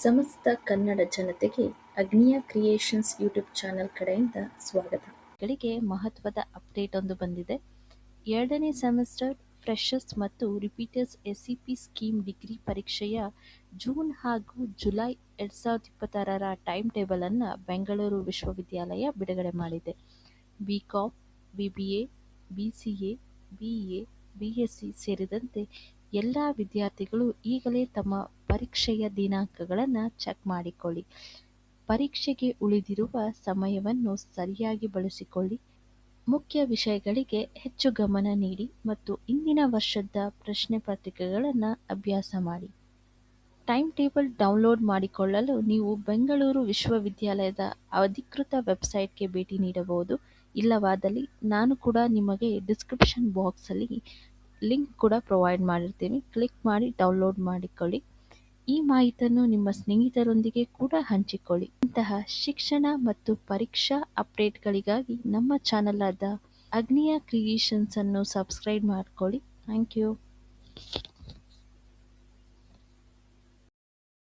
ಸಮಸ್ತ ಕನ್ನಡ ಜನತೆಗೆ ಅಗ್ನಿಯ ಕ್ರಿಯೇಷನ್ಸ್ ಯೂಟ್ಯೂಬ್ ಚಾನೆಲ್ ಕಡೆಯಿಂದ ಸ್ವಾಗತ. ಗಳಿಗೆ ಮಹತ್ವದ ಅಪ್ಡೇಟ್ ಒಂದು ಬಂದಿದೆ. 2ನೇ ಸೆಮಿಸ್ಟರ್ ಫ್ರೆಷರ್ಸ್ ಮತ್ತು ರಿಪೀಟರ್ಸ್ ಎಸ್ಸಿಪಿ ಸ್ಕೀಮ್ ಡಿಗ್ರಿ ಪರೀಕ್ಷೆಯ ಜೂನ್ ಹಾಗೂ ಜುಲೈ 2026ರ ಟೈಮ್ ಟೇಬಲ್ ಅನ್ನು ಬೆಂಗಳೂರು ವಿಶ್ವವಿದ್ಯಾಲಯ ಬಿಡುಗಡೆ ಮಾಡಿದೆ. BCom, BBA, BCA, BA, BSc ಸೇರಿದಂತೆ ಎಲ್ಲ ವಿದ್ಯಾರ್ಥಿಗಳು ಈಗಲೇ ತಮ್ಮ ಪರೀಕ್ಷೆಯ ದಿನಾಂಕಗಳನ್ನು ಚೆಕ್ ಮಾಡಿಕೊಳ್ಳಿ. ಪರೀಕ್ಷೆಗೆ ಉಳಿದಿರುವ ಸಮಯವನ್ನು ಸರಿಯಾಗಿ ಬಳಸಿಕೊಳ್ಳಿ. ಮುಖ್ಯ ವಿಷಯಗಳಿಗೆ ಹೆಚ್ಚು ಗಮನ ನೀಡಿ ಮತ್ತು ಇಂದಿನ ವರ್ಷದ ಪ್ರಶ್ನೆ ಪತ್ರಿಕೆಗಳನ್ನು ಅಭ್ಯಾಸ ಮಾಡಿ. ಟೈಮ್ ಟೇಬಲ್ ಡೌನ್ಲೋಡ್ ಮಾಡಿಕೊಳ್ಳಲು ನೀವು ಬೆಂಗಳೂರು ವಿಶ್ವವಿದ್ಯಾಲಯದ ಅಧಿಕೃತ ವೆಬ್ಸೈಟ್ಗೆ ಭೇಟಿ ನೀಡಬಹುದು. ಇಲ್ಲವಾದಲ್ಲಿ ನಾನು ಕೂಡ ನಿಮಗೆ ಡಿಸ್ಕ್ರಿಪ್ಷನ್ ಬಾಕ್ಸಲ್ಲಿ ಲಿಂಕ್ ಕೂಡ ಪ್ರೊವೈಡ್ ಮಾಡಿರ್ತೀನಿ. ಕ್ಲಿಕ್ ಮಾಡಿ ಡೌನ್ಲೋಡ್ ಮಾಡಿಕೊಳ್ಳಿ. ಈ ಮಾಹಿತಿಯನ್ನು ನಿಮ್ಮ ಸ್ನೇಹಿತರೊಂದಿಗೆ ಕೂಡ ಹಂಚಿಕೊಳ್ಳಿ. ಇಂತಹ ಶಿಕ್ಷಣ ಮತ್ತು ಪರೀಕ್ಷಾ ಅಪ್ಡೇಟ್ಗಳಿಗಾಗಿ ನಮ್ಮ ಚಾನಲ್ ಆದ ಅಗ್ನಿಯ ಕ್ರಿಯೇಷನ್ಸ್ ಅನ್ನು ಸಬ್ಸ್ಕ್ರೈಬ್ ಮಾಡಿಕೊಳ್ಳಿ. Thank you.